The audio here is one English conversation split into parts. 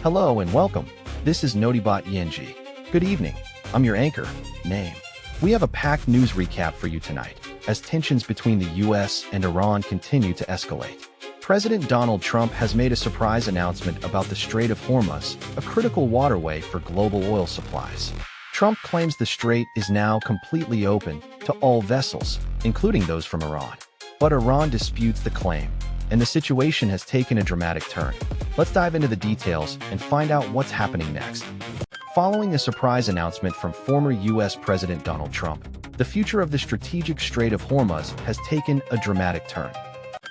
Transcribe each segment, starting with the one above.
Hello and welcome. This is Notibot ENG. Good evening. I'm your anchor, Name. We have a packed news recap for you tonight, as tensions between the US and Iran continue to escalate. President Donald Trump has made a surprise announcement about the Strait of Hormuz, a critical waterway for global oil supplies. Trump claims the strait is now completely open to all vessels, including those from Iran. But Iran disputes the claim, and the situation has taken a dramatic turn. Let's dive into the details and find out what's happening next. Following a surprise announcement from former U.S. President Donald Trump, the future of the strategic Strait of Hormuz has taken a dramatic turn.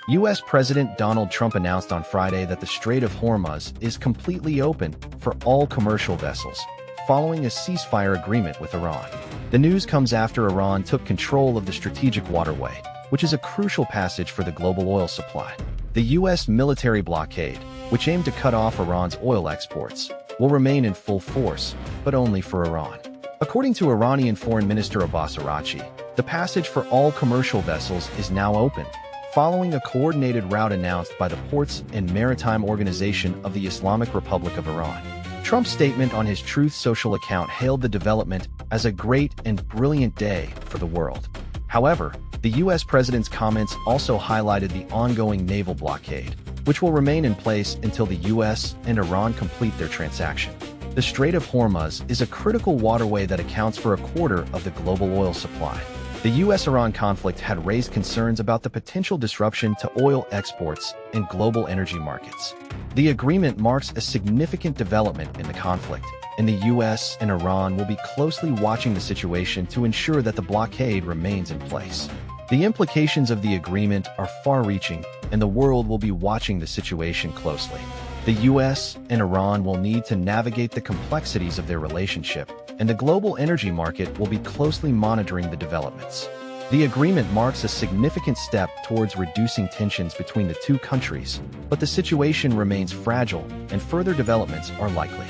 U.S. President Donald Trump announced on Friday that the Strait of Hormuz is completely open for all commercial vessels, following a ceasefire agreement with Iran. The news comes after Iran took control of the strategic waterway, which is a crucial passage for the global oil supply. The U.S. military blockade, which aimed to cut off Iran's oil exports, will remain in full force, but only for Iran. According to Iranian Foreign Minister Abbas Araghchi, the passage for all commercial vessels is now open, following a coordinated route announced by the Ports and Maritime Organization of the Islamic Republic of Iran. Trump's statement on his Truth Social account hailed the development as a great and brilliant day for the world. However, the U.S. president's comments also highlighted the ongoing naval blockade, which will remain in place until the U.S. and Iran complete their transaction. The Strait of Hormuz is a critical waterway that accounts for a quarter of the global oil supply. The U.S.-Iran conflict had raised concerns about the potential disruption to oil exports and global energy markets. The agreement marks a significant development in the conflict, and the U.S. and Iran will be closely watching the situation to ensure that the blockade remains in place. The implications of the agreement are far-reaching, and the world will be watching the situation closely. The U.S. and Iran will need to navigate the complexities of their relationship, and the global energy market will be closely monitoring the developments. The agreement marks a significant step towards reducing tensions between the two countries, but the situation remains fragile, and further developments are likely.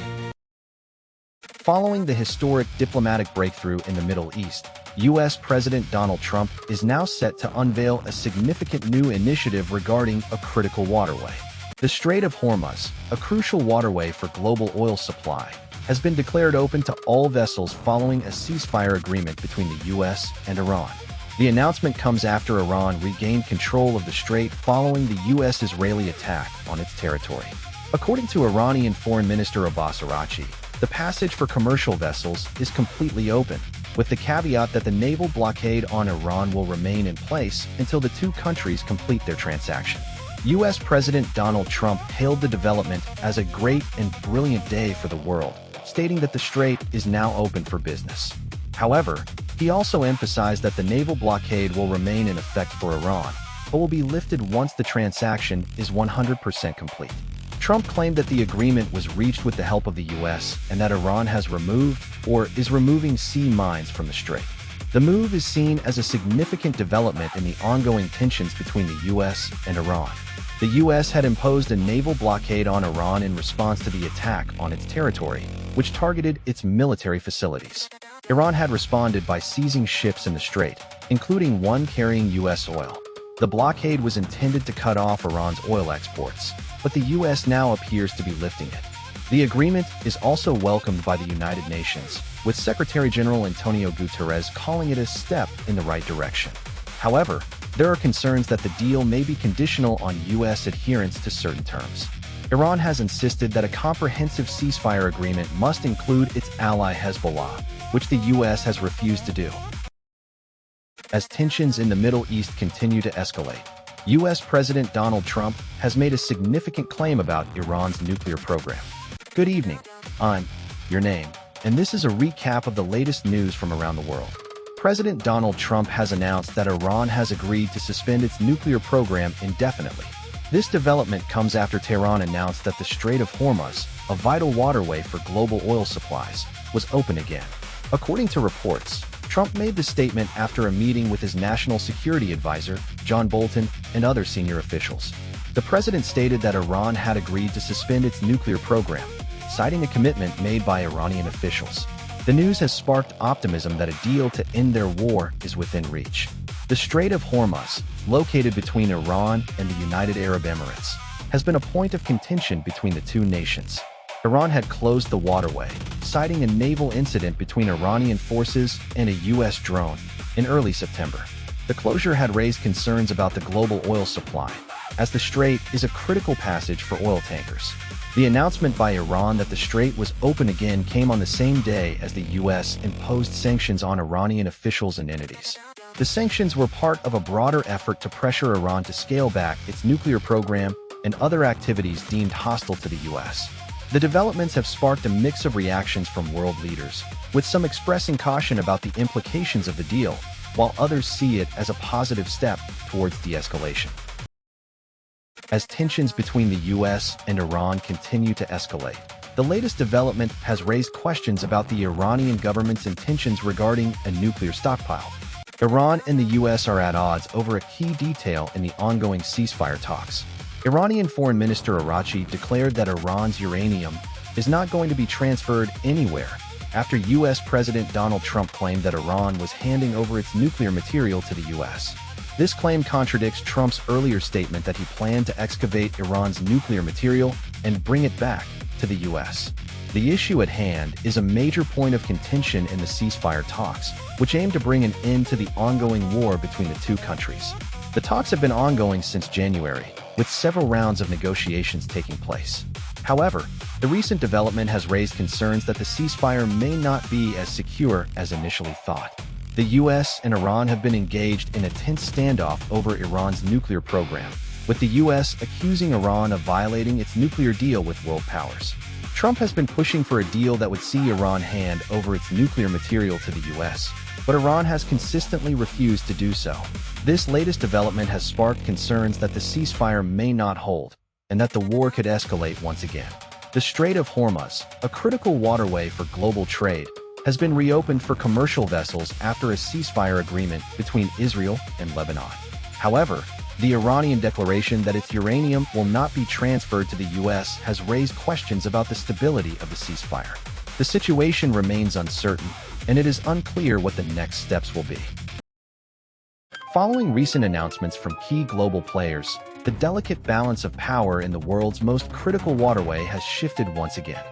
Following the historic diplomatic breakthrough in the Middle East, U.S. President Donald Trump is now set to unveil a significant new initiative regarding a critical waterway. The Strait of Hormuz, a crucial waterway for global oil supply, has been declared open to all vessels following a ceasefire agreement between the U.S. and Iran. The announcement comes after Iran regained control of the strait following the U.S.-Israeli attack on its territory. According to Iranian Foreign Minister Abbas Araghchi, the passage for commercial vessels is completely open, with the caveat that the naval blockade on Iran will remain in place until the two countries complete their transaction. U.S. President Donald Trump hailed the development as a great and brilliant day for the world, stating that the strait is now open for business. However, he also emphasized that the naval blockade will remain in effect for Iran, but will be lifted once the transaction is 100% complete. Trump claimed that the agreement was reached with the help of the U.S. and that Iran has removed or is removing sea mines from the strait. The move is seen as a significant development in the ongoing tensions between the U.S. and Iran. The U.S. had imposed a naval blockade on Iran in response to the attack on its territory, which targeted its military facilities. Iran had responded by seizing ships in the strait, including one carrying U.S. oil. The blockade was intended to cut off Iran's oil exports, but the U.S. now appears to be lifting it. The agreement is also welcomed by the United Nations, with Secretary General Antonio Guterres calling it a step in the right direction. However, there are concerns that the deal may be conditional on U.S. adherence to certain terms. Iran has insisted that a comprehensive ceasefire agreement must include its ally Hezbollah, which the U.S. has refused to do. As tensions in the Middle East continue to escalate, U.S. President Donald Trump has made a significant claim about Iran's nuclear program. Good evening, I'm your name, and this is a recap of the latest news from around the world. President Donald Trump has announced that Iran has agreed to suspend its nuclear program indefinitely. This development comes after Tehran announced that the Strait of Hormuz, a vital waterway for global oil supplies, was open again. According to reports, Trump made the statement after a meeting with his national security advisor, John Bolton, and other senior officials. The president stated that Iran had agreed to suspend its nuclear program, citing a commitment made by Iranian officials. The news has sparked optimism that a deal to end their war is within reach. The Strait of Hormuz, located between Iran and the United Arab Emirates, has been a point of contention between the two nations. Iran had closed the waterway, citing a naval incident between Iranian forces and a U.S. drone in early September. The closure had raised concerns about the global oil supply, as the strait is a critical passage for oil tankers. The announcement by Iran that the strait was open again came on the same day as the U.S. imposed sanctions on Iranian officials and entities. The sanctions were part of a broader effort to pressure Iran to scale back its nuclear program and other activities deemed hostile to the U.S. The developments have sparked a mix of reactions from world leaders, with some expressing caution about the implications of the deal, while others see it as a positive step towards de-escalation. As tensions between the U.S. and Iran continue to escalate, the latest development has raised questions about the Iranian government's intentions regarding a nuclear stockpile. Iran and the U.S. are at odds over a key detail in the ongoing ceasefire talks. Iranian Foreign Minister Araghchi declared that Iran's uranium is not going to be transferred anywhere after U.S. President Donald Trump claimed that Iran was handing over its nuclear material to the U.S. This claim contradicts Trump's earlier statement that he planned to excavate Iran's nuclear material and bring it back to the U.S. The issue at hand is a major point of contention in the ceasefire talks, which aim to bring an end to the ongoing war between the two countries. The talks have been ongoing since January, with several rounds of negotiations taking place. However, the recent development has raised concerns that the ceasefire may not be as secure as initially thought. The U.S. and Iran have been engaged in a tense standoff over Iran's nuclear program, with the U.S. accusing Iran of violating its nuclear deal with world powers. Trump has been pushing for a deal that would see Iran hand over its nuclear material to the U.S., but Iran has consistently refused to do so. This latest development has sparked concerns that the ceasefire may not hold, and that the war could escalate once again. The Strait of Hormuz, a critical waterway for global trade, has been reopened for commercial vessels after a ceasefire agreement between Israel and Lebanon. However, the Iranian declaration that its uranium will not be transferred to the U.S. has raised questions about the stability of the ceasefire. The situation remains uncertain, and it is unclear what the next steps will be. Following recent announcements from key global players, the delicate balance of power in the world's most critical waterway has shifted once again.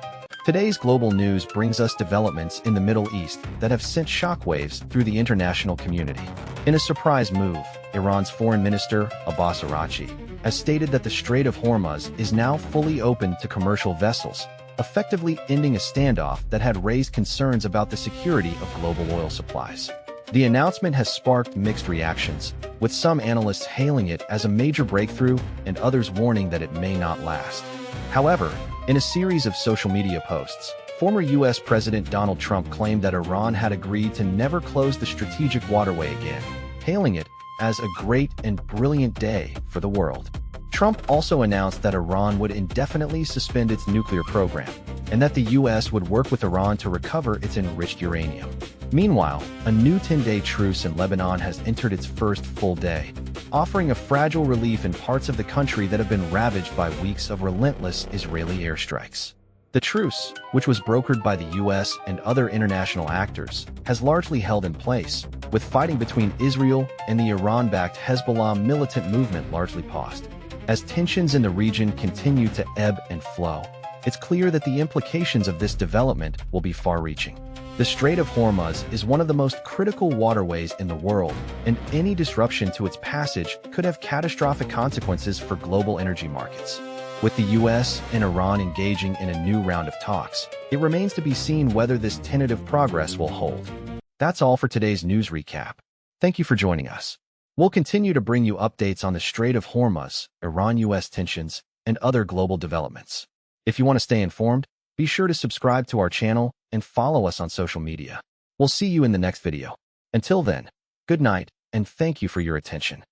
Today's global news brings us developments in the Middle East that have sent shockwaves through the international community. In a surprise move, Iran's Foreign Minister, Abbas Araghchi, has stated that the Strait of Hormuz is now fully open to commercial vessels, effectively ending a standoff that had raised concerns about the security of global oil supplies. The announcement has sparked mixed reactions, with some analysts hailing it as a major breakthrough and others warning that it may not last. However, in a series of social media posts, former U.S. President Donald Trump claimed that Iran had agreed to never close the strategic waterway again, hailing it as a great and brilliant day for the world. Trump also announced that Iran would indefinitely suspend its nuclear program, and that the U.S. would work with Iran to recover its enriched uranium. Meanwhile, a new 10-day truce in Lebanon has entered its first full day, offering a fragile relief in parts of the country that have been ravaged by weeks of relentless Israeli airstrikes. The truce, which was brokered by the U.S. and other international actors, has largely held in place, with fighting between Israel and the Iran-backed Hezbollah militant movement largely paused. As tensions in the region continue to ebb and flow, it's clear that the implications of this development will be far-reaching. The Strait of Hormuz is one of the most critical waterways in the world, and any disruption to its passage could have catastrophic consequences for global energy markets. With the U.S. and Iran engaging in a new round of talks, it remains to be seen whether this tentative progress will hold. That's all for today's news recap. Thank you for joining us. We'll continue to bring you updates on the Strait of Hormuz, Iran-U.S. tensions, and other global developments. If you want to stay informed, be sure to subscribe to our channel and follow us on social media. We'll see you in the next video. Until then, good night, and thank you for your attention.